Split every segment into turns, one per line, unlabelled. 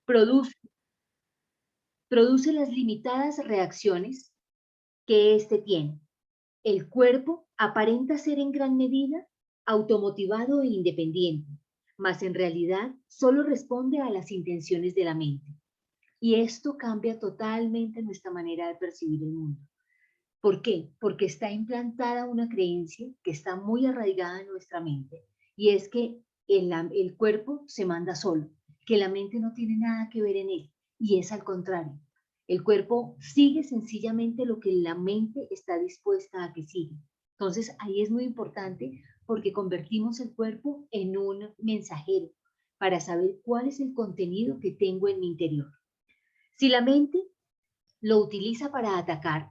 produce, produce las limitadas reacciones que éste tiene. El cuerpo aparenta ser en gran medida automotivado e independiente, mas en realidad solo responde a las intenciones de la mente. Y esto cambia totalmente nuestra manera de percibir el mundo. ¿Por qué? Porque está implantada una creencia que está muy arraigada en nuestra mente, y es que el cuerpo se manda solo, que la mente no tiene nada que ver en él, y es al contrario. El cuerpo sigue sencillamente lo que la mente está dispuesta a que siga. Entonces, ahí es muy importante porque convertimos el cuerpo en un mensajero para saber cuál es el contenido que tengo en mi interior. Si la mente lo utiliza para atacar,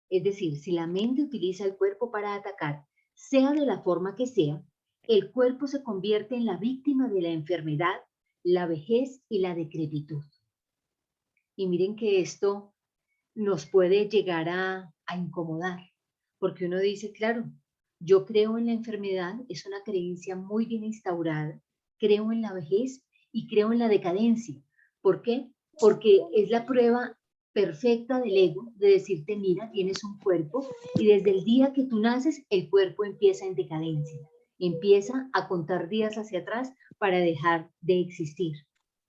es decir, si la mente utiliza el cuerpo para atacar, sea de la forma que sea, el cuerpo se convierte en la víctima de la enfermedad, la vejez y la decrepitud. Y miren que esto nos puede llegar a incomodar, porque uno dice, claro, yo creo en la enfermedad, es una creencia muy bien instaurada, creo en la vejez y creo en la decadencia. ¿Por qué? Porque es la prueba perfecta del ego de decirte, mira, tienes un cuerpo y desde el día que tú naces, el cuerpo empieza en decadencia, empieza a contar días hacia atrás para dejar de existir.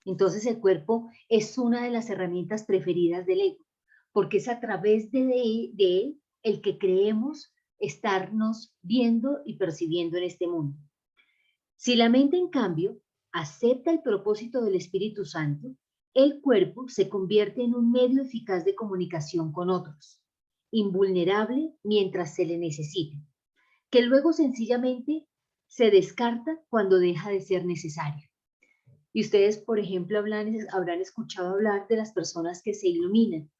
Entonces el cuerpo es una de las herramientas preferidas del ego, porque es a través de él el que creemos estarnos viendo y percibiendo en este mundo. Si la mente, en cambio, acepta el propósito del Espíritu Santo, el cuerpo se convierte en un medio eficaz de comunicación con otros, invulnerable mientras se le necesite, que luego sencillamente se descarta cuando deja de ser necesario. Y ustedes, por ejemplo, habrán escuchado hablar de las personas que se iluminan.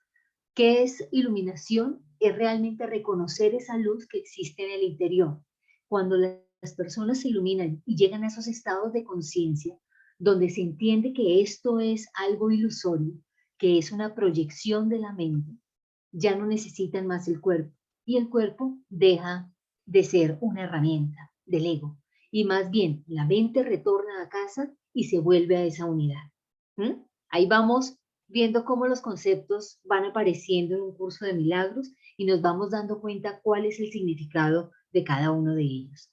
¿Qué es iluminación? Es realmente reconocer esa luz que existe en el interior. Cuando las personas se iluminan y llegan a esos estados de conciencia, donde se entiende que esto es algo ilusorio, que es una proyección de la mente, ya no necesitan más el cuerpo y el cuerpo deja de ser una herramienta del ego y más bien la mente retorna a casa y se vuelve a esa unidad. ¿Mm? Ahí vamos viendo cómo los conceptos van apareciendo en un curso de milagros y nos vamos dando cuenta cuál es el significado de cada uno de ellos.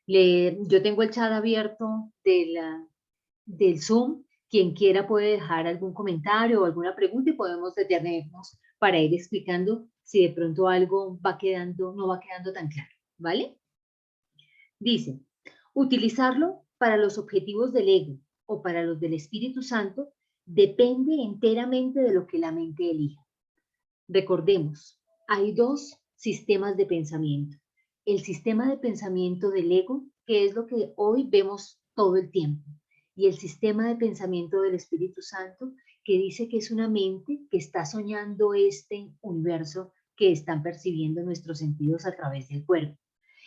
Yo tengo el chat abierto del Zoom. Quien quiera puede dejar algún comentario o alguna pregunta y podemos detenernos para ir explicando si de pronto algo va quedando, no va quedando tan claro, ¿vale? Dice, utilizarlo para los objetivos del ego o para los del Espíritu Santo depende enteramente de lo que la mente elija. Recordemos, hay dos sistemas de pensamiento. El sistema de pensamiento del ego, que es lo que hoy vemos todo el tiempo, y el sistema de pensamiento del Espíritu Santo, que dice que es una mente que está soñando este universo que están percibiendo nuestros sentidos a través del cuerpo.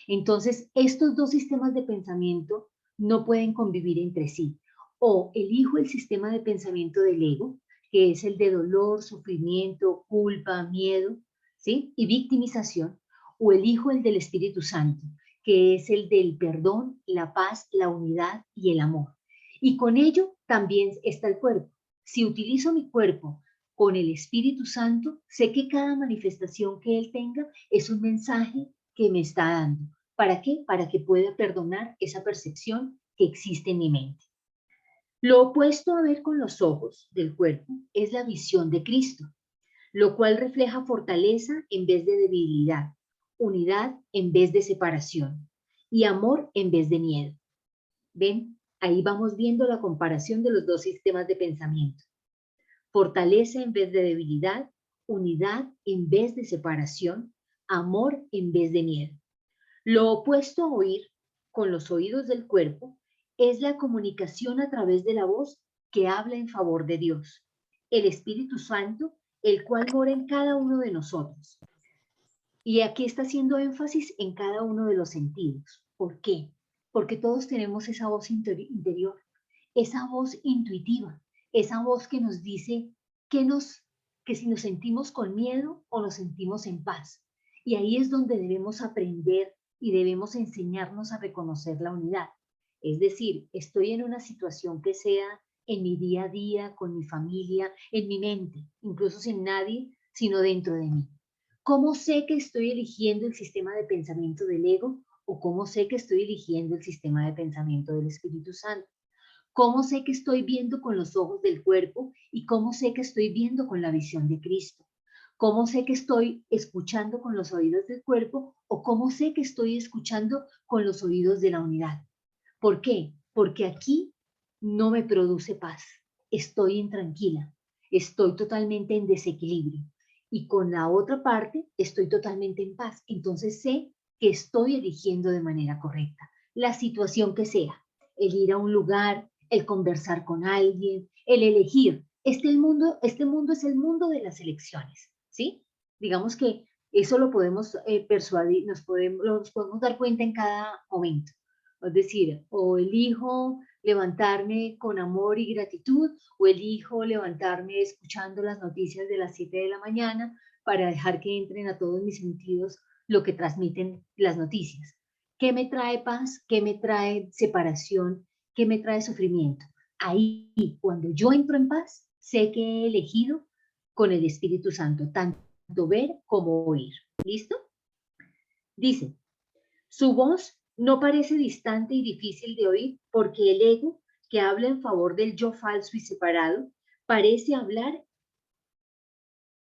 Entonces, estos dos sistemas de pensamiento no pueden convivir entre sí. O elijo el sistema de pensamiento del ego, que es el de dolor, sufrimiento, culpa, miedo, ¿sí? Y victimización, o elijo el del Espíritu Santo, que es el del perdón, la paz, la unidad y el amor. Y con ello también está el cuerpo. Si utilizo mi cuerpo con el Espíritu Santo, sé que cada manifestación que él tenga es un mensaje que me está dando. ¿Para qué? Para que pueda perdonar esa percepción que existe en mi mente. Lo opuesto a ver con los ojos del cuerpo es la visión de Cristo, lo cual refleja fortaleza en vez de debilidad, unidad en vez de separación y amor en vez de miedo. ¿Ven? Ahí vamos viendo la comparación de los dos sistemas de pensamiento. Fortaleza en vez de debilidad, unidad en vez de separación, amor en vez de miedo. Lo opuesto a oír con los oídos del cuerpo es la comunicación a través de la voz que habla en favor de Dios, el Espíritu Santo, el cual mora en cada uno de nosotros. Y aquí está haciendo énfasis en cada uno de los sentidos. ¿Por qué? Porque todos tenemos esa voz interior, esa voz intuitiva, esa voz que nos dice que, que si nos sentimos con miedo o nos sentimos en paz. Y ahí es donde debemos aprender y debemos enseñarnos a reconocer la unidad. Es decir, estoy en una situación que sea en mi día a día, con mi familia, en mi mente, incluso sin nadie, sino dentro de mí. ¿Cómo sé que estoy eligiendo el sistema de pensamiento del ego o cómo sé que estoy eligiendo el sistema de pensamiento del Espíritu Santo? ¿Cómo sé que estoy viendo con los ojos del cuerpo y cómo sé que estoy viendo con la visión de Cristo? ¿Cómo sé que estoy escuchando con los oídos del cuerpo o cómo sé que estoy escuchando con los oídos de la unidad? ¿Por qué? Porque aquí no me produce paz. Estoy intranquila, estoy totalmente en desequilibrio y con la otra parte estoy totalmente en paz. Entonces sé que estoy eligiendo de manera correcta la situación que sea, el ir a un lugar, el conversar con alguien, el elegir. Este mundo es el mundo de las elecciones, ¿sí? Digamos que eso lo podemos persuadir, nos podemos dar cuenta en cada momento. Es decir, o elijo levantarme con amor y gratitud, o elijo levantarme escuchando las noticias de las 7 de la mañana para dejar que entren a todos mis sentidos lo que transmiten las noticias. ¿Qué me trae paz? ¿Qué me trae separación? ¿Qué me trae sufrimiento? Ahí, cuando yo entro en paz, sé que he elegido con el Espíritu Santo, tanto ver como oír. ¿Listo? Dice, su voz no parece distante y difícil de oír porque el ego, que habla en favor del yo falso y separado, parece hablar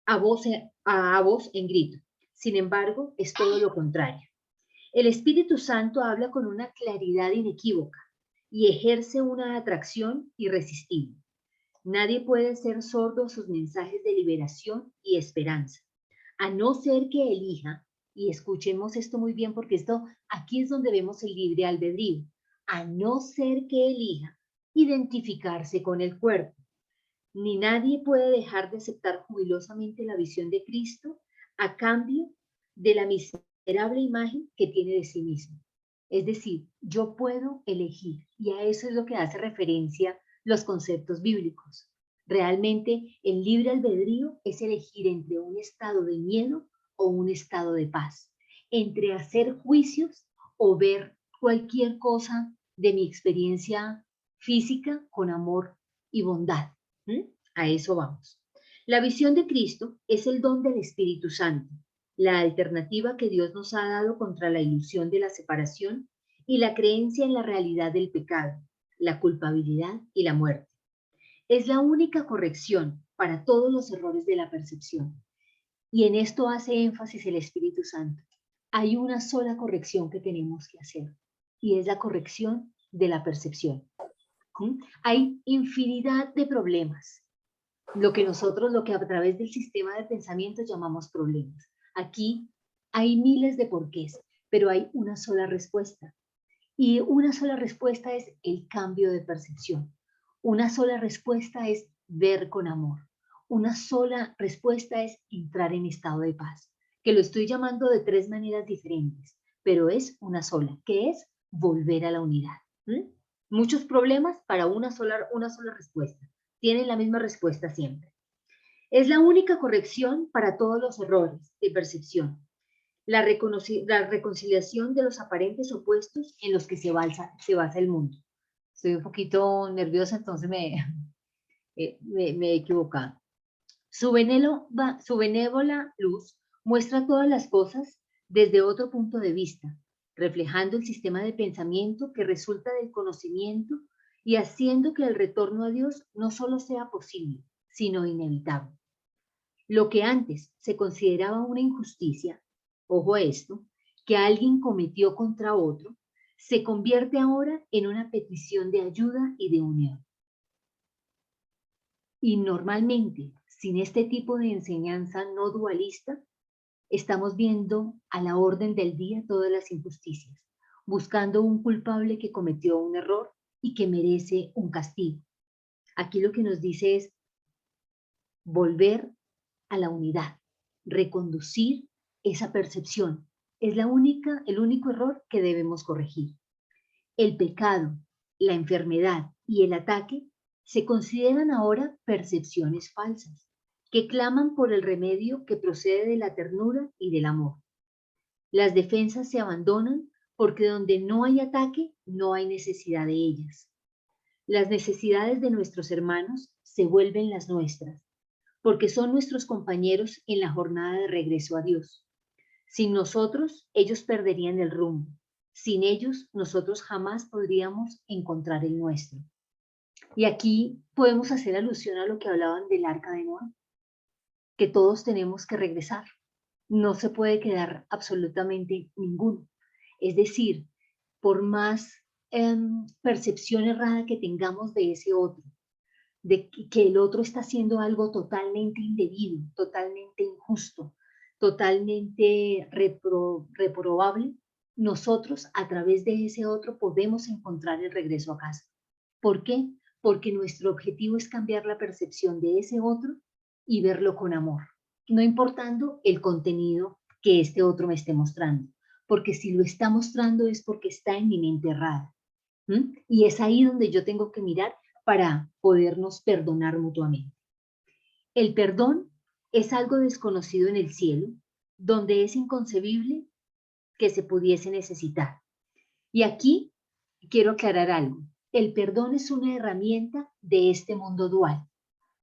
a voz en grito. Sin embargo, es todo lo contrario. El Espíritu Santo habla con una claridad inequívoca y ejerce una atracción irresistible. Nadie puede ser sordo a sus mensajes de liberación y esperanza, a no ser que elija, y escuchemos esto muy bien porque esto aquí es donde vemos el libre albedrío, a no ser que elija identificarse con el cuerpo. Ni nadie puede dejar de aceptar jubilosamente la visión de Cristo a cambio de la miserable imagen que tiene de sí mismo. Es decir, yo puedo elegir, y a eso es lo que hace referencia los conceptos bíblicos. Realmente el libre albedrío es elegir entre un estado de miedo o un estado de paz, entre hacer juicios o ver cualquier cosa de mi experiencia física con amor y bondad. ¿Mm? A eso vamos. La visión de Cristo es el don del Espíritu Santo, la alternativa que Dios nos ha dado contra la ilusión de la separación y la creencia en la realidad del pecado, la culpabilidad y la muerte. Es la única corrección para todos los errores de la percepción. Y en esto hace énfasis el Espíritu Santo. Hay una sola corrección que tenemos que hacer y es la corrección de la percepción. ¿Mm? Hay infinidad de problemas, lo que a través del sistema de pensamiento llamamos problemas. Aquí hay miles de porqués, pero hay una sola respuesta. Y una sola respuesta es el cambio de percepción. Una sola respuesta es ver con amor. Una sola respuesta es entrar en estado de paz, que lo estoy llamando de tres maneras diferentes, pero es una sola, que es volver a la unidad. ¿Mm? Muchos problemas para una sola respuesta. Tienen la misma respuesta siempre. Es la única corrección para todos los errores de percepción, la reconciliación de los aparentes opuestos en los que se basa el mundo. Estoy un poquito nerviosa, entonces me he equivocado. Su benévola luz muestra todas las cosas desde otro punto de vista, reflejando el sistema de pensamiento que resulta del conocimiento y haciendo que el retorno a Dios no solo sea posible, sino inevitable. Lo que antes se consideraba una injusticia, ojo a esto, que alguien cometió contra otro, se convierte ahora en una petición de ayuda y de unión. Y normalmente, sin este tipo de enseñanza no dualista, estamos viendo a la orden del día todas las injusticias, buscando un culpable que cometió un error y que merece un castigo. Aquí lo que nos dice es volver a la unidad, reconducir esa percepción. Es el único error que debemos corregir. El pecado, la enfermedad y el ataque se consideran ahora percepciones falsas, que claman por el remedio que procede de la ternura y del amor. Las defensas se abandonan porque donde no hay ataque, no hay necesidad de ellas. Las necesidades de nuestros hermanos se vuelven las nuestras, porque son nuestros compañeros en la jornada de regreso a Dios. Sin nosotros, ellos perderían el rumbo. Sin ellos, nosotros jamás podríamos encontrar el nuestro. Y aquí podemos hacer alusión a lo que hablaban del arca de Noé, que todos tenemos que regresar. No se puede quedar absolutamente ninguno. Es decir, por más percepción errada que tengamos de ese otro, de que el otro está haciendo algo totalmente indebido, totalmente injusto, totalmente reprobable, nosotros a través de ese otro podemos encontrar el regreso a casa. ¿Por qué? Porque nuestro objetivo es cambiar la percepción de ese otro y verlo con amor, no importando el contenido que este otro me esté mostrando, porque si lo está mostrando es porque está en mi mente errada. Y es ahí donde yo tengo que mirar para podernos perdonar mutuamente. El perdón es algo desconocido en el cielo, donde es inconcebible que se pudiese necesitar. Y aquí quiero aclarar algo. El perdón es una herramienta de este mundo dual,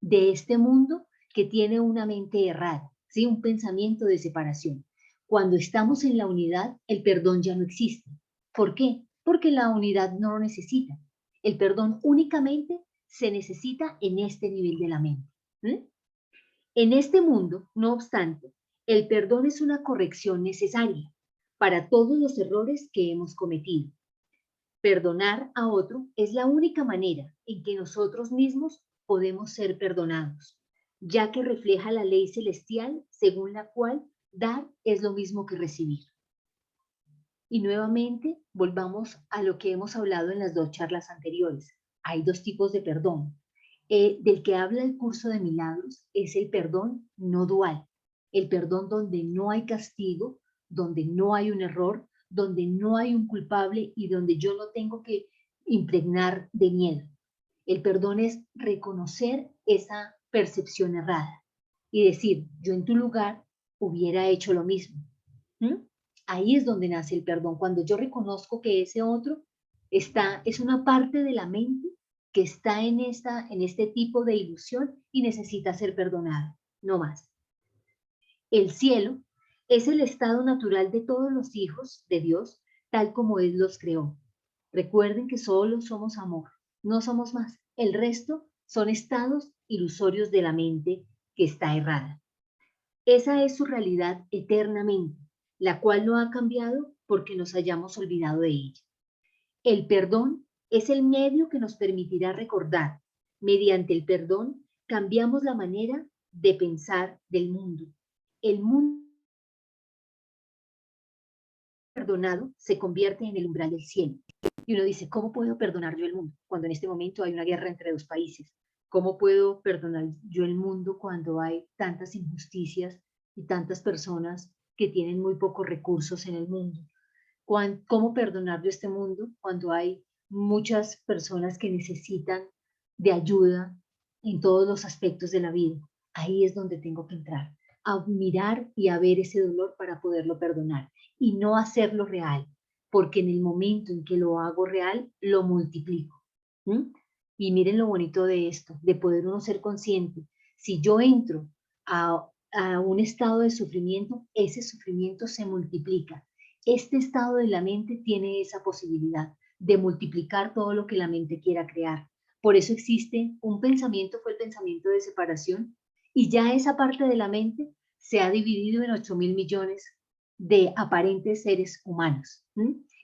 de este mundo que tiene una mente errada, ¿sí? Un pensamiento de separación. Cuando estamos en la unidad, el perdón ya no existe. ¿Por qué? Porque la unidad no lo necesita. El perdón únicamente se necesita en este nivel de la mente. En este mundo, no obstante, el perdón es una corrección necesaria para todos los errores que hemos cometido. Perdonar a otro es la única manera en que nosotros mismos podemos ser perdonados, ya que refleja la ley celestial según la cual dar es lo mismo que recibir. Y nuevamente volvamos a lo que hemos hablado en las dos charlas anteriores. Hay dos tipos de perdón. Del que habla el curso de milagros es el perdón no dual, el perdón donde no hay castigo, donde no hay un error, donde no hay un culpable y donde yo no tengo que impregnar de miedo. El perdón es reconocer esa percepción errada y decir, yo en tu lugar hubiera hecho lo mismo. Ahí es donde nace el perdón, cuando yo reconozco que ese otro es una parte de la mente que está en este tipo de ilusión y necesita ser perdonado, no más. El cielo es el estado natural de todos los hijos de Dios, tal como Él los creó. Recuerden que solo somos amor, no somos más. El resto son estados ilusorios de la mente que está errada. Esa es su realidad eternamente, la cual no ha cambiado porque nos hayamos olvidado de ella. El perdón es el medio que nos permitirá recordar. Mediante el perdón cambiamos la manera de pensar del mundo. El mundo perdonado se convierte en el umbral del cielo. Y uno dice, ¿cómo puedo perdonar yo el mundo cuando en este momento hay una guerra entre dos países? ¿Cómo puedo perdonar yo el mundo cuando hay tantas injusticias y tantas personas que tienen muy pocos recursos en el mundo? ¿Cómo perdonar yo este mundo cuando hay muchas personas que necesitan de ayuda en todos los aspectos de la vida? Ahí es donde tengo que entrar, a mirar y a ver ese dolor para poderlo perdonar y no hacerlo real, porque en el momento en que lo hago real, lo multiplico. Y miren lo bonito de esto, de poder uno ser consciente. Si yo entro a un estado de sufrimiento, ese sufrimiento se multiplica. Este estado de la mente tiene esa posibilidad de multiplicar todo lo que la mente quiera crear. Por eso existe un pensamiento, fue el pensamiento de separación, y ya esa parte de la mente se ha dividido en 8.000 millones de aparentes seres humanos.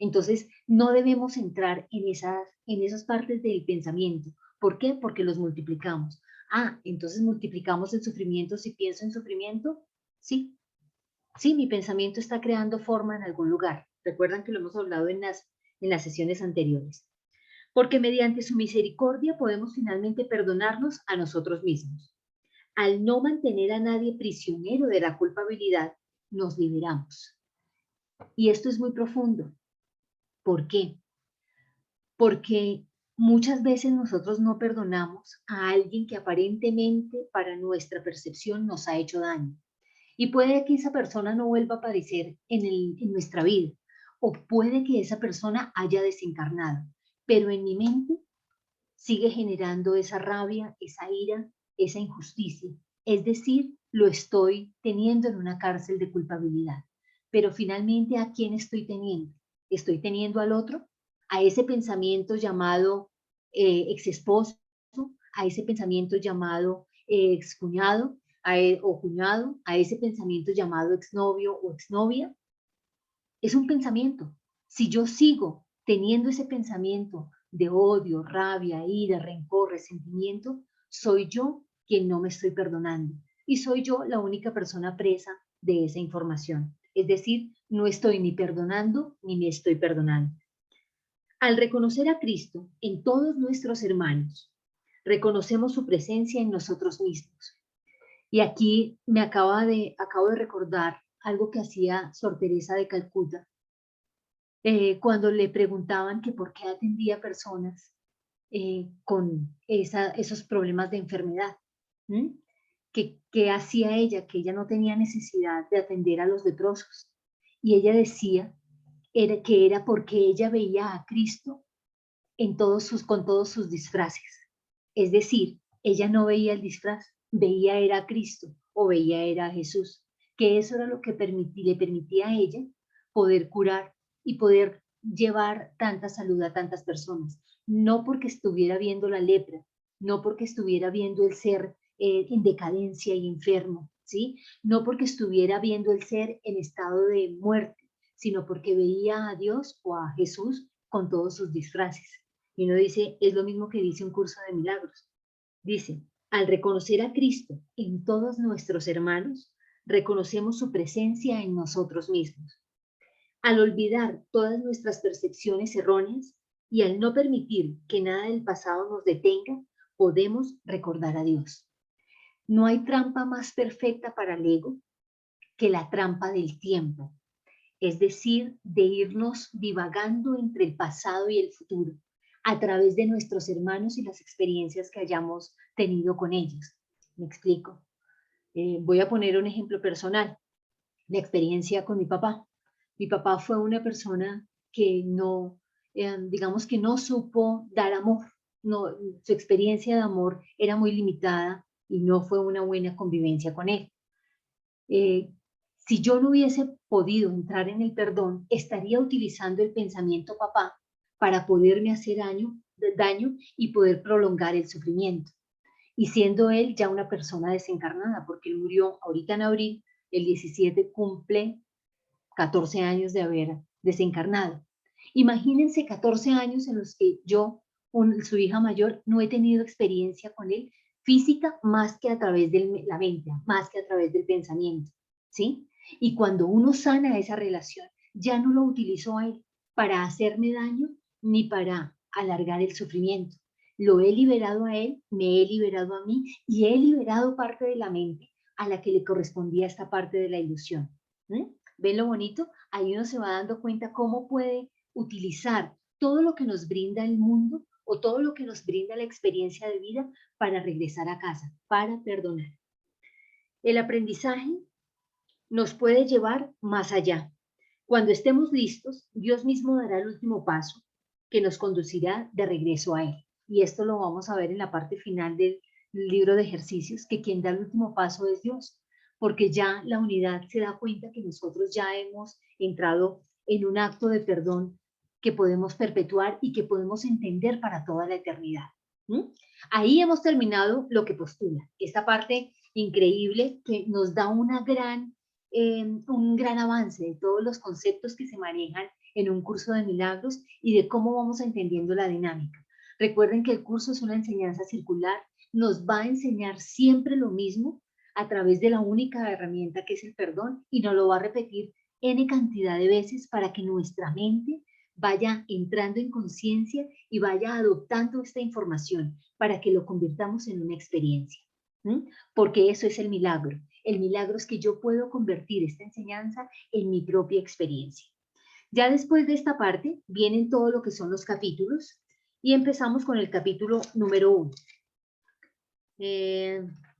Entonces, no debemos entrar en esas partes del pensamiento. ¿Por qué? Porque los multiplicamos. Entonces multiplicamos el sufrimiento si pienso en sufrimiento. Sí, sí, mi pensamiento está creando forma en algún lugar. Recuerdan que lo hemos hablado en las sesiones anteriores. Porque mediante su misericordia podemos finalmente perdonarnos a nosotros mismos. Al no mantener a nadie prisionero de la culpabilidad, nos liberamos. Y esto es muy profundo. ¿Por qué? Porque muchas veces nosotros no perdonamos a alguien que aparentemente para nuestra percepción nos ha hecho daño. Y puede que esa persona no vuelva a aparecer en nuestra vida, o puede que esa persona haya desencarnado, pero en mi mente sigue generando esa rabia, esa ira, esa injusticia. Es decir, lo estoy teniendo en una cárcel de culpabilidad. Pero finalmente, ¿a quién estoy teniendo? ¿Estoy teniendo al otro? ¿A ese pensamiento llamado ex esposo? ¿A ese pensamiento llamado excuñado o cuñado? ¿A ese pensamiento llamado exnovio o exnovia? Es un pensamiento. Si yo sigo teniendo ese pensamiento de odio, rabia, ira, rencor, resentimiento, soy yo quien no me estoy perdonando. Y soy yo la única persona presa de esa información. Es decir, no estoy ni perdonando ni me estoy perdonando. Al reconocer a Cristo en todos nuestros hermanos, reconocemos su presencia en nosotros mismos. Y aquí acabo de recordar algo que hacía Sor Teresa de Calcuta, cuando le preguntaban que por qué atendía personas con esos problemas de enfermedad. ¿M? ¿Qué hacía ella? Que ella no tenía necesidad de atender a los leprosos. Y ella decía que era porque ella veía a Cristo con todos sus disfraces. Es decir, ella no veía el disfraz, veía era a Cristo o veía era a Jesús, que eso era lo que le permitía a ella poder curar y poder llevar tanta salud a tantas personas. No porque estuviera viendo la lepra, no porque estuviera viendo el ser en decadencia y enfermo, ¿sí? No porque estuviera viendo el ser en estado de muerte, sino porque veía a Dios o a Jesús con todos sus disfraces. Y uno dice, es lo mismo que dice un curso de milagros. Dice, al reconocer a Cristo en todos nuestros hermanos, reconocemos su presencia en nosotros mismos. Al olvidar todas nuestras percepciones erróneas y al no permitir que nada del pasado nos detenga, podemos recordar a Dios. No hay trampa más perfecta para el ego que la trampa del tiempo, es decir, de irnos divagando entre el pasado y el futuro a través de nuestros hermanos y las experiencias que hayamos tenido con ellos. ¿Me explico? Voy a poner un ejemplo personal, la experiencia con mi papá. Mi papá fue una persona que no, digamos que no supo dar amor. No, su experiencia de amor era muy limitada y no fue una buena convivencia con él. Eh, si yo no hubiese podido entrar en el perdón, estaría utilizando el pensamiento papá para poderme hacer daño y poder prolongar el sufrimiento. Y siendo él ya una persona desencarnada, porque él murió ahorita en abril, el 17 cumple 14 años de haber desencarnado. Imagínense 14 años en los que yo, su hija mayor, no he tenido experiencia con él física más que a través de la mente, más que a través del pensamiento, ¿sí? Y cuando uno sana esa relación, ya no lo utilizó a él para hacerme daño ni para alargar el sufrimiento. Lo he liberado a él, me he liberado a mí y he liberado parte de la mente a la que le correspondía esta parte de la ilusión. ¿Ven lo bonito? Ahí uno se va dando cuenta cómo puede utilizar todo lo que nos brinda el mundo o todo lo que nos brinda la experiencia de vida para regresar a casa, para perdonar. El aprendizaje nos puede llevar más allá. Cuando estemos listos, Dios mismo dará el último paso que nos conducirá de regreso a Él. Y esto lo vamos a ver en la parte final del libro de ejercicios, que quien da el último paso es Dios, porque ya la unidad se da cuenta que nosotros ya hemos entrado en un acto de perdón que podemos perpetuar y que podemos entender para toda la eternidad. Ahí hemos terminado lo que postula, esta parte increíble que nos da un gran avance de todos los conceptos que se manejan en un curso de milagros y de cómo vamos entendiendo la dinámica. Recuerden que el curso es una enseñanza circular, nos va a enseñar siempre lo mismo a través de la única herramienta que es el perdón y nos lo va a repetir N cantidad de veces para que nuestra mente vaya entrando en conciencia y vaya adoptando esta información para que lo convirtamos en una experiencia. Porque eso es el milagro. El milagro es que yo puedo convertir esta enseñanza en mi propia experiencia. Ya después de esta parte vienen todo lo que son los capítulos y empezamos con el capítulo número 1.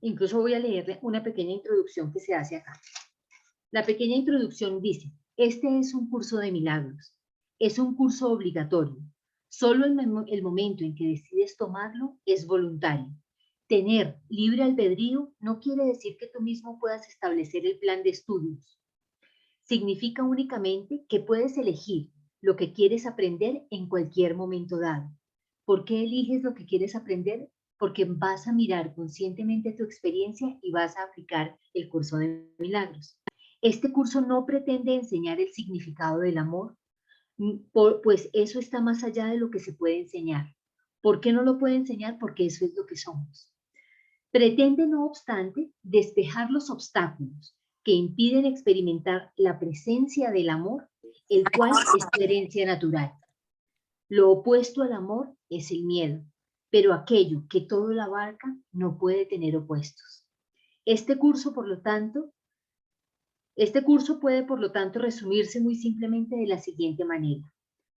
Incluso voy a leerle una pequeña introducción que se hace acá. La pequeña introducción dice, este es un curso de milagros, es un curso obligatorio. Solo el momento en que decides tomarlo es voluntario. Tener libre albedrío no quiere decir que tú mismo puedas establecer el plan de estudios. Significa únicamente que puedes elegir lo que quieres aprender en cualquier momento dado. ¿Por qué eliges lo que quieres aprender? Porque vas a mirar conscientemente tu experiencia y vas a aplicar el curso de milagros. Este curso no pretende enseñar el significado del amor, pues eso está más allá de lo que se puede enseñar. ¿Por qué no lo puede enseñar? Porque eso es lo que somos. Pretende, no obstante, despejar los obstáculos que impiden experimentar la presencia del amor, el cual es tu herencia natural. Lo opuesto al amor es el miedo, pero aquello que todo lo abarca no puede tener opuestos. Este curso, por lo tanto, puede, por lo tanto, resumirse muy simplemente de la siguiente manera.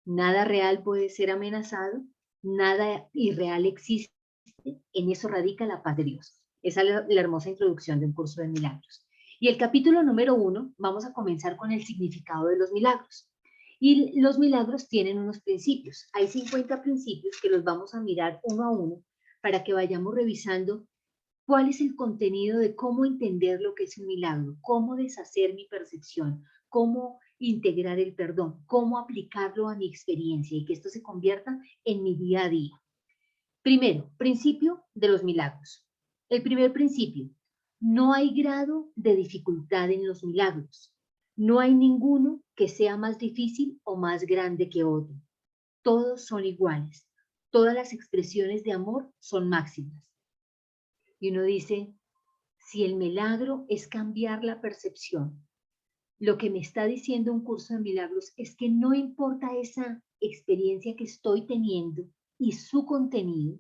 Nada real puede ser amenazado, nada irreal existe, en eso radica la paz de Dios. Esa es la hermosa introducción de un curso de milagros. Y el capítulo número 1, vamos a comenzar con el significado de los milagros. Y los milagros tienen unos principios. Hay 50 principios que los vamos a mirar uno a uno para que vayamos revisando cuál es el contenido de cómo entender lo que es un milagro, cómo deshacer mi percepción, cómo integrar el perdón, cómo aplicarlo a mi experiencia y que esto se convierta en mi día a día. Primero, principio de los milagros. El primer principio, no hay grado de dificultad en los milagros. No hay ninguno que sea más difícil o más grande que otro. Todos son iguales. Todas las expresiones de amor son máximas. Y uno dice, si el milagro es cambiar la percepción, lo que me está diciendo un curso de milagros es que no importa esa experiencia que estoy teniendo y su contenido,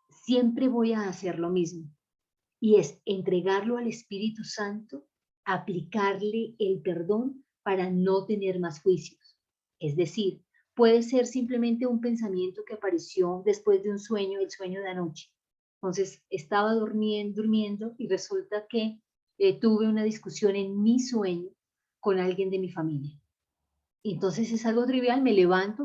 siempre voy a hacer lo mismo. Y es entregarlo al Espíritu Santo, aplicarle el perdón para no tener más juicios. Es decir, puede ser simplemente un pensamiento que apareció después de un sueño, el sueño de anoche. Entonces, estaba durmiendo y resulta que tuve una discusión en mi sueño con alguien de mi familia. Entonces es algo trivial, me levanto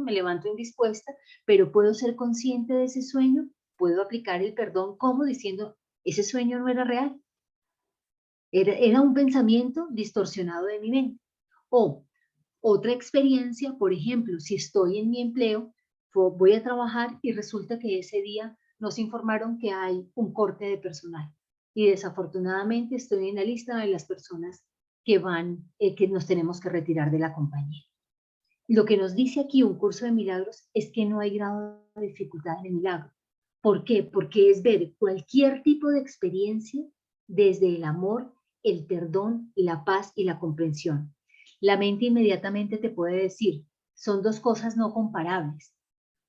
indispuesta, pero puedo ser consciente de ese sueño, puedo aplicar el perdón como diciendo, ese sueño no era real, era un pensamiento distorsionado de mi mente. O otra experiencia, por ejemplo, si estoy en mi empleo, voy a trabajar y resulta que ese día nos informaron que hay un corte de personal. Y desafortunadamente estoy en la lista de las personas que nos tenemos que retirar de la compañía. Lo que nos dice aquí un curso de milagros es que no hay grado de dificultad en el milagro. ¿Por qué? Porque es ver cualquier tipo de experiencia desde el amor, el perdón, la paz y la comprensión. La mente inmediatamente te puede decir, son dos cosas no comparables.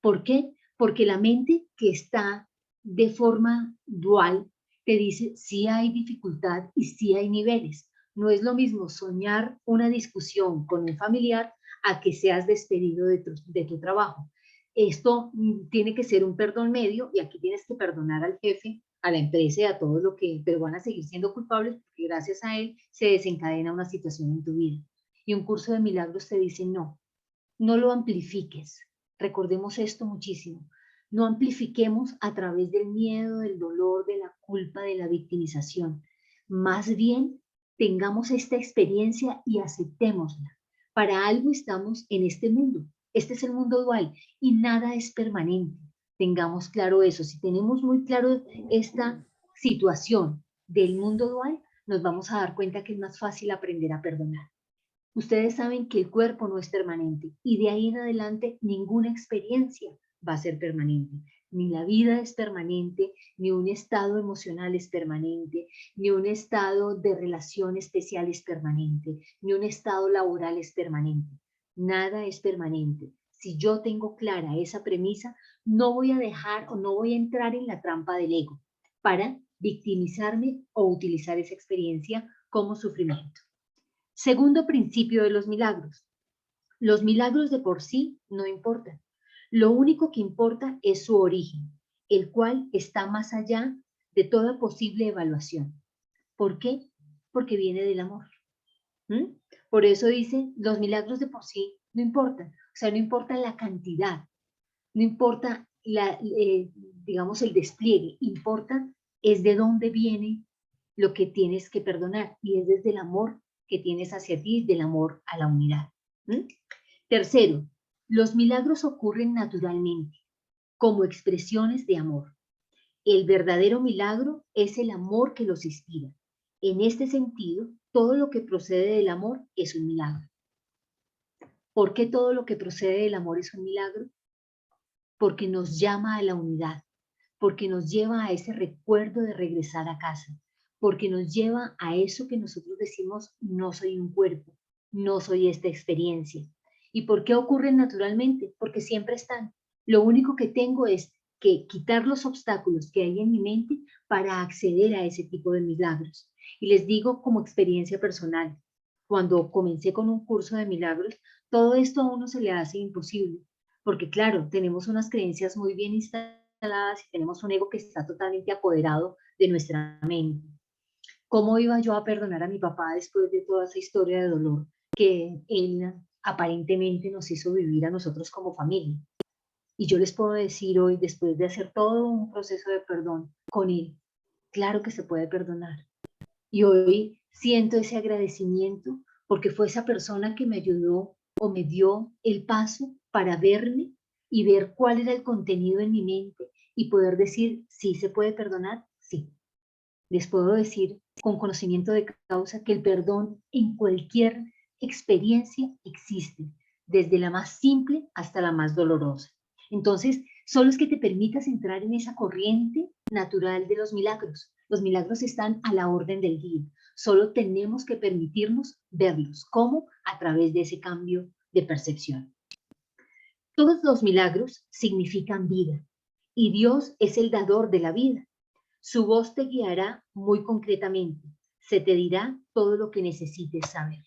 ¿Por qué? Porque la mente que está de forma dual te dice sí hay dificultad y sí hay niveles. No es lo mismo soñar una discusión con un familiar a que seas despedido de tu trabajo. Esto tiene que ser un perdón medio y aquí tienes que perdonar al jefe, a la empresa y a todo lo que, pero van a seguir siendo culpables porque gracias a él se desencadena una situación en tu vida. Y un curso de milagros te dice no, no lo amplifiques. Recordemos esto muchísimo. No amplifiquemos a través del miedo, del dolor, de la culpa, de la victimización. Más bien, tengamos esta experiencia y aceptémosla. Para algo estamos en este mundo. Este es el mundo dual y nada es permanente. Tengamos claro eso. Si tenemos muy claro esta situación del mundo dual, nos vamos a dar cuenta que es más fácil aprender a perdonar. Ustedes saben que el cuerpo no es permanente y de ahí en adelante ninguna experiencia va a ser permanente. Ni la vida es permanente, ni un estado emocional es permanente, ni un estado de relación especial es permanente, ni un estado laboral es permanente. Nada es permanente. Si yo tengo clara esa premisa, no voy a dejar o no voy a entrar en la trampa del ego para victimizarme o utilizar esa experiencia como sufrimiento. Segundo principio de los milagros. Los milagros de por sí no importan. Lo único que importa es su origen, el cual está más allá de toda posible evaluación. ¿Por qué? Porque viene del amor. ¿Mm? Por eso dicen, los milagros de por sí no importan. O sea, no importa la cantidad. No importa, digamos, el despliegue, importa es de dónde viene lo que tienes que perdonar y es desde el amor que tienes hacia ti, del amor a la unidad. ¿Mm? Tercero, los milagros ocurren naturalmente, como expresiones de amor. El verdadero milagro es el amor que los inspira. En este sentido, todo lo que procede del amor es un milagro. ¿Por qué todo lo que procede del amor es un milagro? Porque nos llama a la unidad, porque nos lleva a ese recuerdo de regresar a casa, porque nos lleva a eso que nosotros decimos, no soy un cuerpo, no soy esta experiencia. ¿Y por qué ocurren naturalmente? Porque siempre están. Lo único que tengo es que quitar los obstáculos que hay en mi mente para acceder a ese tipo de milagros. Y les digo como experiencia personal, cuando comencé con un curso de milagros, todo esto a uno se le hace imposible, porque claro, tenemos unas creencias muy bien instaladas y tenemos un ego que está totalmente apoderado de nuestra mente. ¿Cómo iba yo a perdonar a mi papá después de toda esa historia de dolor que él aparentemente nos hizo vivir a nosotros como familia? Y yo les puedo decir hoy, después de hacer todo un proceso de perdón con él, claro que se puede perdonar. Y hoy siento ese agradecimiento porque fue esa persona que me ayudó o me dio el paso para verme y ver cuál era el contenido en mi mente y poder decir, sí se puede perdonar, sí. Les puedo decir con conocimiento de causa que el perdón en cualquier experiencia existe, desde la más simple hasta la más dolorosa. Entonces, solo es que te permitas entrar en esa corriente natural de los milagros. Los milagros están a la orden del día. Solo tenemos que permitirnos verlos. ¿Cómo? A través de ese cambio de percepción. Todos los milagros significan vida y Dios es el dador de la vida. Su voz te guiará muy concretamente. Se te dirá todo lo que necesites saber.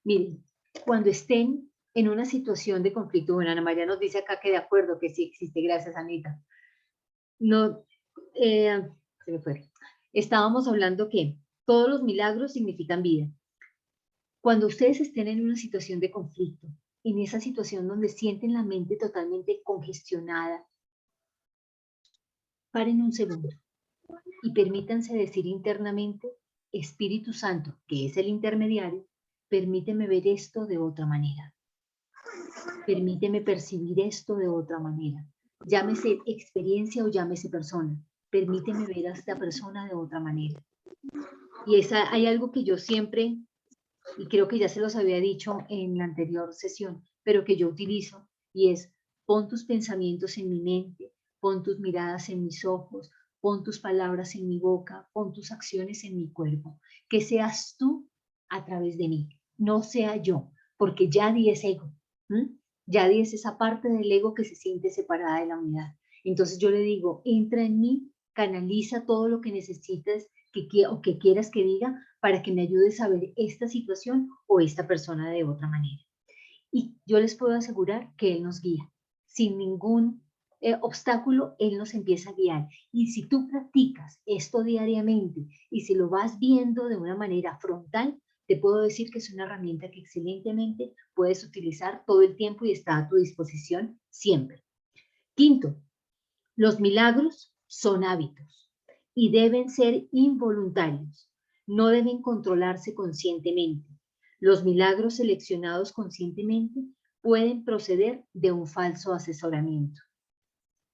Miren, cuando estén en una situación de conflicto, bueno, Ana María nos dice acá que de acuerdo, que sí existe, gracias Anita. No, se me fue. Estábamos hablando que todos los milagros significan vida. Cuando ustedes estén en una situación de conflicto, en esa situación donde sienten la mente totalmente congestionada, paren un segundo y permítanse decir internamente, Espíritu Santo, que es el intermediario, permíteme ver esto de otra manera. Permíteme percibir esto de otra manera. Llámese experiencia o llámese persona. Permíteme ver a esta persona de otra manera. Y hay algo que yo siempre, y creo que ya se los había dicho en la anterior sesión, pero que yo utilizo, y es, pon tus pensamientos en mi mente, pon tus miradas en mis ojos, pon tus palabras en mi boca, pon tus acciones en mi cuerpo, que seas tú a través de mí, no sea yo, porque ya di ese ego, ya di esa parte del ego que se siente separada de la unidad. Entonces yo le digo, entra en mí, canaliza todo lo que necesites o que quieras que diga para que me ayudes a ver esta situación o esta persona de otra manera. Y yo les puedo asegurar que Él nos guía. Sin ningún obstáculo, Él nos empieza a guiar. Y si tú practicas esto diariamente y si lo vas viendo de una manera frontal, te puedo decir que es una herramienta que excelentemente puedes utilizar todo el tiempo y está a tu disposición siempre. Quinto, los milagros son hábitos y deben ser involuntarios, no deben controlarse conscientemente. Los milagros seleccionados conscientemente pueden proceder de un falso asesoramiento.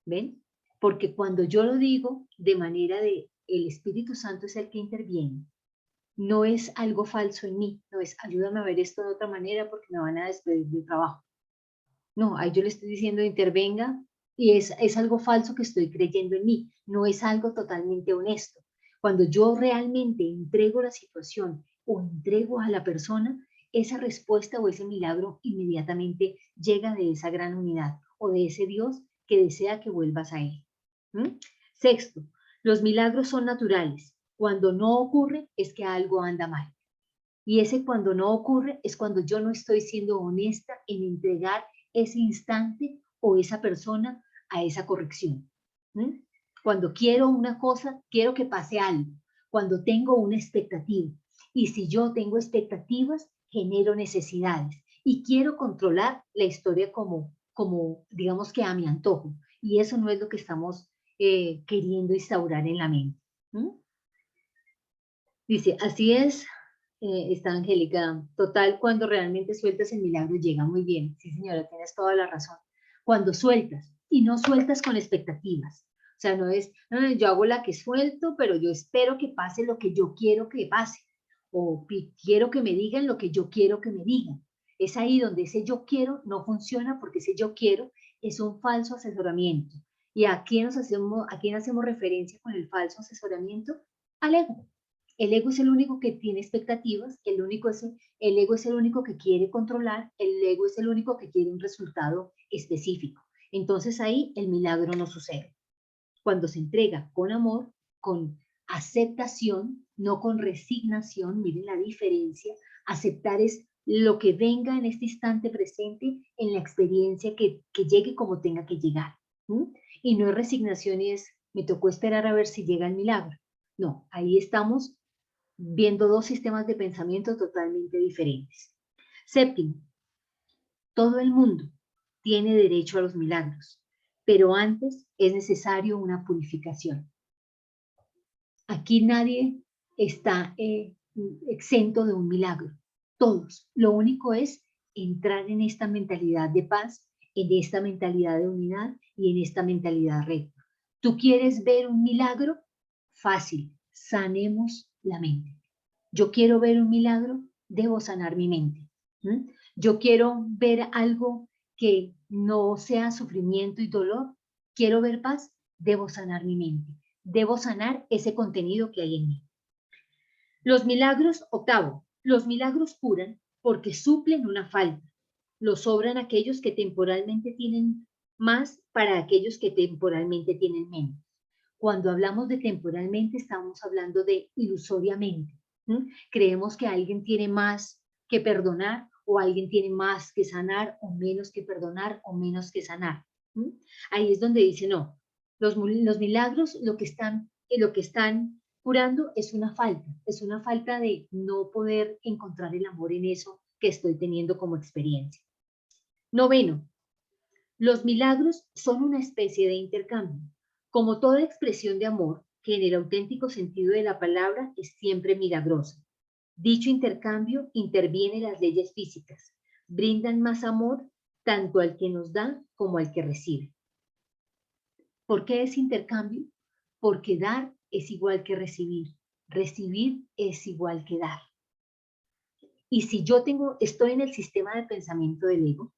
¿Ven? Porque cuando yo lo digo de manera de el Espíritu Santo es el que interviene, no es algo falso en mí, no es ayúdame a ver esto de otra manera porque me van a despedir del trabajo. No, ahí yo le estoy diciendo intervenga y es algo falso que estoy creyendo en mí, no es algo totalmente honesto. Cuando yo realmente entrego la situación o entrego a la persona, esa respuesta o ese milagro inmediatamente llega de esa gran unidad o de ese Dios que desea que vuelvas a Él. ¿Mm? Sexto, los milagros son naturales. Cuando no ocurre es que algo anda mal. Y ese cuando no ocurre es cuando yo no estoy siendo honesta en entregar ese instante o esa persona a esa corrección. ¿Mm? Cuando quiero una cosa, quiero que pase algo. Cuando tengo una expectativa. Y si yo tengo expectativas, genero necesidades. Y quiero controlar la historia como como, digamos que a mi antojo. Y eso no es lo que estamos queriendo instaurar en la mente. ¿Mm? Dice, así es, está Angélica, total, cuando realmente sueltas el milagro llega muy bien. Sí, señora, tienes toda la razón. Cuando sueltas, y no sueltas con expectativas. O sea, no es, "Ah, yo hago la que suelto, pero yo espero que pase lo que yo quiero que pase. O quiero que me digan lo que yo quiero que me digan. Es ahí donde ese yo quiero no funciona porque ese yo quiero es un falso asesoramiento. ¿Y a quién hacemos referencia con el falso asesoramiento? Al ego. El ego es el único que tiene expectativas, el ego es el único que quiere controlar, el ego es el único que quiere un resultado específico. Entonces ahí el milagro no sucede. Cuando se entrega con amor, con aceptación, no con resignación, miren la diferencia, aceptar es lo que venga en este instante presente, en la experiencia que llegue como tenga que llegar. ¿Mm? Y no es resignación y es, me tocó esperar a ver si llega el milagro. No, ahí estamos viendo dos sistemas de pensamiento totalmente diferentes. Séptimo, todo el mundo tiene derecho a los milagros, pero antes es necesario una purificación. Aquí nadie está exento de un milagro, todos. Lo único es entrar en esta mentalidad de paz, en esta mentalidad de unidad y en esta mentalidad recta. ¿Tú quieres ver un milagro? Fácil, sanemos la mente. Yo quiero ver un milagro, debo sanar mi mente. ¿Mm? Yo quiero ver algo que no sea sufrimiento y dolor. Quiero ver paz, debo sanar mi mente. Debo sanar ese contenido que hay en mí. Los milagros, octavo, los milagros curan porque suplen una falta. Los sobran aquellos que temporalmente tienen más para aquellos que temporalmente tienen menos. Cuando hablamos de temporalmente, estamos hablando de ilusoriamente. ¿Mm? Creemos que alguien tiene más que perdonar o alguien tiene más que sanar o menos que perdonar o menos que sanar. ¿Mm? Ahí es donde dice, no, los milagros lo que están curando es una falta de no poder encontrar el amor en eso que estoy teniendo como experiencia. Noveno, los milagros son una especie de intercambio. Como toda expresión de amor, que en el auténtico sentido de la palabra es siempre milagrosa. Dicho intercambio interviene en las leyes físicas. Brindan más amor tanto al que nos da como al que recibe. ¿Por qué es intercambio? Porque dar es igual que recibir. Recibir es igual que dar. Y si yo estoy en el sistema de pensamiento del ego,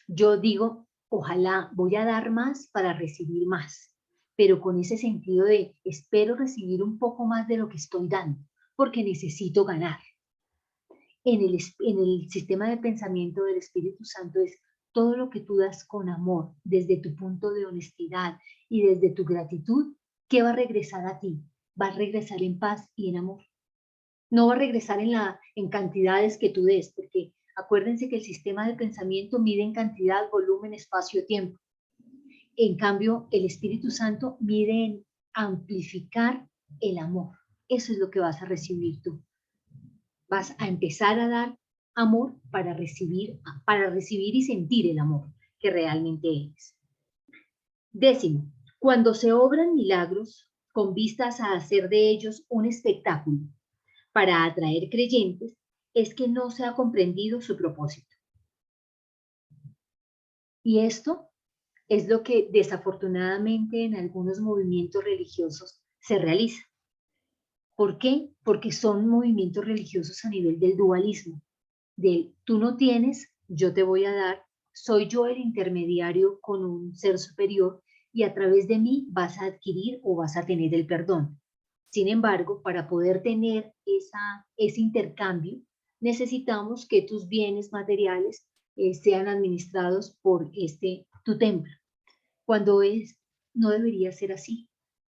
yo digo, ojalá voy a dar más para recibir más, pero con ese sentido de espero recibir un poco más de lo que estoy dando, porque necesito ganar. En el sistema de pensamiento del Espíritu Santo es todo lo que tú das con amor, desde tu punto de honestidad y desde tu gratitud, ¿qué va a regresar a ti? Va a regresar en paz y en amor. No va a regresar en cantidades que tú des, porque acuérdense que el sistema de pensamiento mide en cantidad, volumen, espacio, tiempo. En cambio, el Espíritu Santo mide en amplificar el amor. Eso es lo que vas a recibir tú. Vas a empezar a dar amor para recibir y sentir el amor que realmente eres. Décimo, cuando se obran milagros con vistas a hacer de ellos un espectáculo para atraer creyentes, es que no se ha comprendido su propósito. Y esto es lo que desafortunadamente en algunos movimientos religiosos se realiza. ¿Por qué? Porque son movimientos religiosos a nivel del dualismo, de tú no tienes, yo te voy a dar, soy yo el intermediario con un ser superior y a través de mí vas a adquirir o vas a tener el perdón. Sin embargo, para poder tener ese intercambio, necesitamos que tus bienes materiales sean administrados por tu templo, cuando no debería ser así.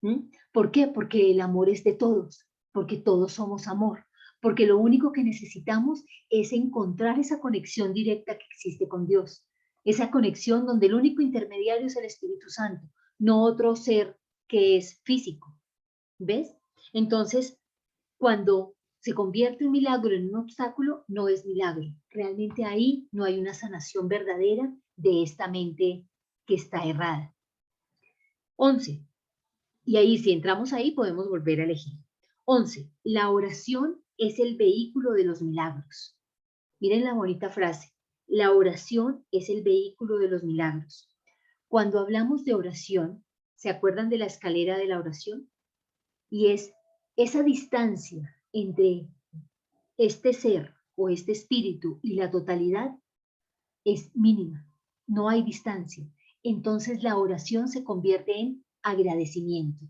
¿Mm? ¿Por qué? Porque el amor es de todos, porque todos somos amor, porque lo único que necesitamos es encontrar esa conexión directa que existe con Dios, esa conexión donde el único intermediario es el Espíritu Santo, no otro ser que es físico. ¿Ves? Entonces, cuando se convierte un milagro en un obstáculo, no es milagro. Realmente ahí no hay una sanación verdadera de esta mente que está errada. 11. Y ahí, si entramos ahí, podemos volver a elegir. 11. La oración es el vehículo de los milagros. Miren la bonita frase. La oración es el vehículo de los milagros. Cuando hablamos de oración, ¿se acuerdan de la escalera de la oración? Y es esa distancia entre este ser o este espíritu y la totalidad es mínima. No hay distancia. Entonces la oración se convierte en agradecimiento.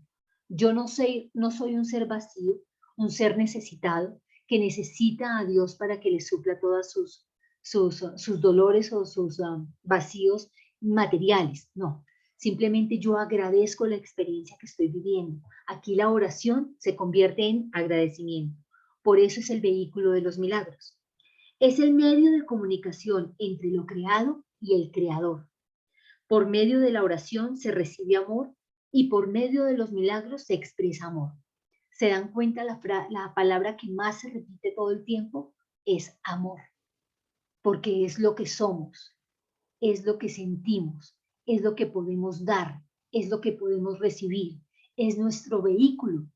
Yo no soy un ser vacío, un ser necesitado que necesita a Dios para que le supla todas sus dolores o sus vacíos materiales. No, simplemente yo agradezco la experiencia que estoy viviendo. Aquí la oración se convierte en agradecimiento. Por eso es el vehículo de los milagros. Es el medio de comunicación entre lo creado y el creador. Por medio de la oración se recibe amor y por medio de los milagros se expresa amor. ¿Se dan cuenta la palabra que más se repite todo el tiempo? Es amor, porque es lo que somos, es lo que sentimos, es lo que podemos dar, es lo que podemos recibir, es nuestro vehículo.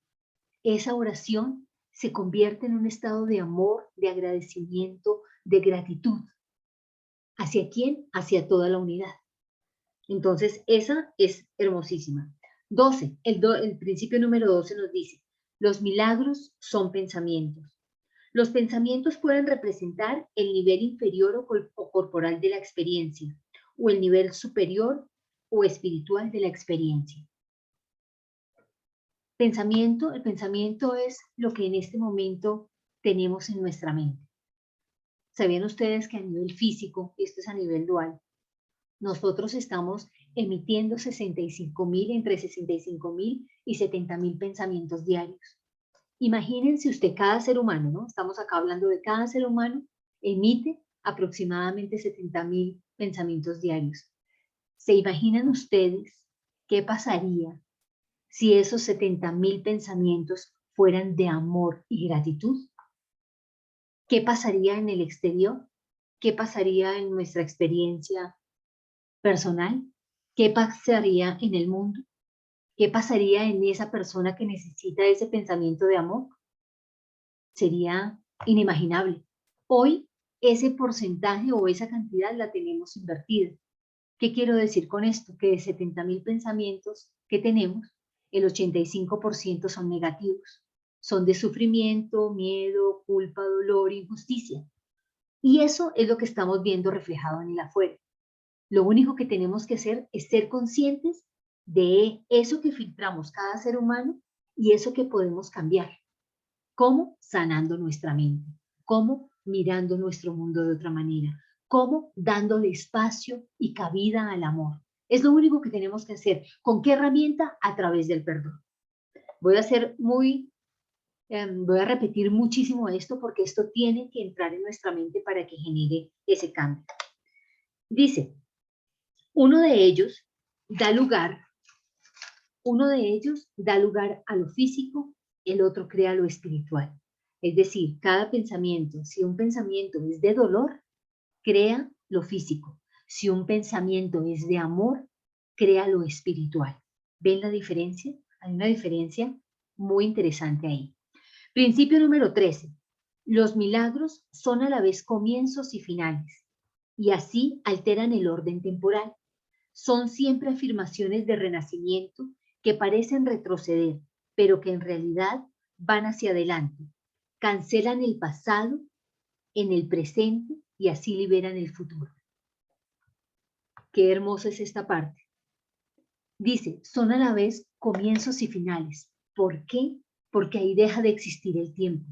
Esa oración se convierte en un estado de amor, de agradecimiento, de gratitud. ¿Hacia quién? Hacia toda la unidad. Entonces, esa es hermosísima. 12, el principio número 12 nos dice, los milagros son pensamientos. Los pensamientos pueden representar el nivel inferior o corporal de la experiencia, o el nivel superior o espiritual de la experiencia. El pensamiento es lo que en este momento tenemos en nuestra mente. ¿Sabían ustedes que a nivel físico, esto es a nivel dual, nosotros estamos emitiendo entre 65.000 y 70.000 pensamientos diarios? Imagínense usted, cada ser humano, ¿no? Estamos acá hablando de cada ser humano, emite aproximadamente 70.000 pensamientos diarios. ¿Se imaginan ustedes qué pasaría si esos 70.000 pensamientos fueran de amor y gratitud? ¿Qué pasaría en el exterior? ¿Qué pasaría en nuestra experiencia personal? ¿Qué pasaría en el mundo? ¿Qué pasaría en esa persona que necesita ese pensamiento de amor? Sería inimaginable. Hoy ese porcentaje o esa cantidad la tenemos invertida. ¿Qué quiero decir con esto? Que de 70.000 pensamientos que tenemos, el 85% son negativos. Son de sufrimiento, miedo, culpa, dolor, injusticia. Y eso es lo que estamos viendo reflejado en el afuera. Lo único que tenemos que hacer es ser conscientes de eso que filtramos cada ser humano y eso que podemos cambiar. ¿Cómo? Sanando nuestra mente. ¿Cómo? Mirando nuestro mundo de otra manera. ¿Cómo? Dándole espacio y cabida al amor. Es lo único que tenemos que hacer. ¿Con qué herramienta? A través del perdón. Voy a repetir muchísimo esto porque esto tiene que entrar en nuestra mente para que genere ese cambio. Dice, uno de ellos da lugar a lo físico, el otro crea lo espiritual. Es decir, cada pensamiento, si un pensamiento es de dolor, crea lo físico. Si un pensamiento es de amor, crea lo espiritual. ¿Ven la diferencia? Hay una diferencia muy interesante ahí. Principio número 13. Los milagros son a la vez comienzos y finales, y así alteran el orden temporal. Son siempre afirmaciones de renacimiento que parecen retroceder, pero que en realidad van hacia adelante. Cancelan el pasado en el presente y así liberan el futuro. Qué hermosa es esta parte. Dice, son a la vez comienzos y finales. ¿Por qué? Porque ahí deja de existir el tiempo.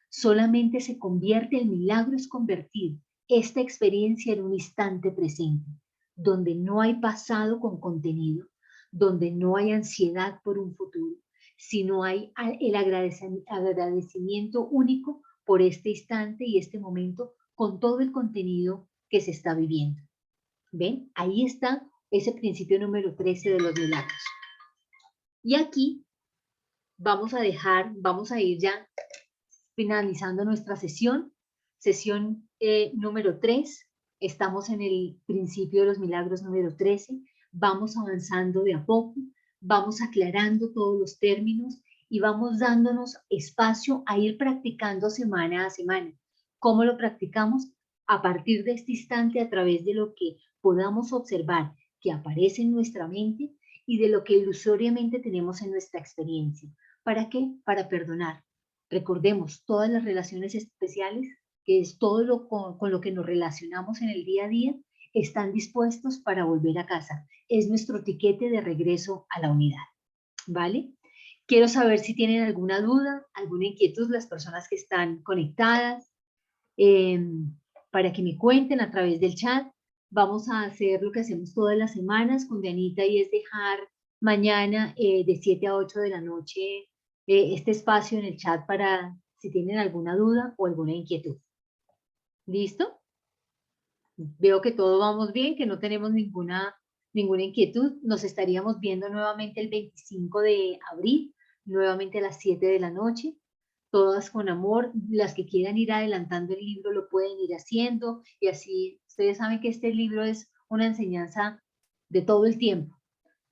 Solamente se convierte, el milagro es convertir esta experiencia en un instante presente, donde no hay pasado con contenido, donde no hay ansiedad por un futuro, sino hay el agradecimiento único por este instante y este momento con todo el contenido que se está viviendo. ¿Ven? Ahí está ese principio número 13 de los milagros. Y aquí vamos a ir ya finalizando nuestra sesión número 3. Estamos en el principio de los milagros número 13, vamos avanzando de a poco, vamos aclarando todos los términos y vamos dándonos espacio a ir practicando semana a semana. ¿Cómo lo practicamos? A partir de este instante, a través de lo que podamos observar que aparece en nuestra mente y de lo que ilusoriamente tenemos en nuestra experiencia. ¿Para qué? Para perdonar. Recordemos, todas las relaciones especiales, que es todo lo con lo que nos relacionamos en el día a día, están dispuestos para volver a casa. Es nuestro tiquete de regreso a la unidad, ¿vale? Quiero saber si tienen alguna duda, alguna inquietud, las personas que están conectadas, eh, para que me cuenten a través del chat. Vamos a hacer lo que hacemos todas las semanas con Dianita y es dejar mañana de 7 a 8 de la noche este espacio en el chat para si tienen alguna duda o alguna inquietud. ¿Listo? Veo que todo vamos bien, que no tenemos ninguna inquietud. Nos estaríamos viendo nuevamente el 25 de abril, nuevamente a las 7 de la noche, todas con amor. Las que quieran ir adelantando el libro lo pueden ir haciendo y así ustedes saben que este libro es una enseñanza de todo el tiempo.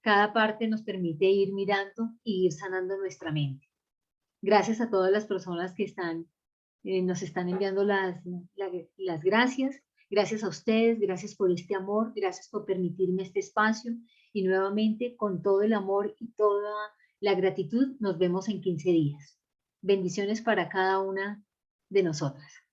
Cada parte nos permite ir mirando y ir sanando nuestra mente. Gracias a todas las personas que nos están enviando las gracias. Gracias a ustedes, gracias por este amor, gracias por permitirme este espacio y nuevamente con todo el amor y toda la gratitud nos vemos en 15 días. Bendiciones para cada una de nosotras.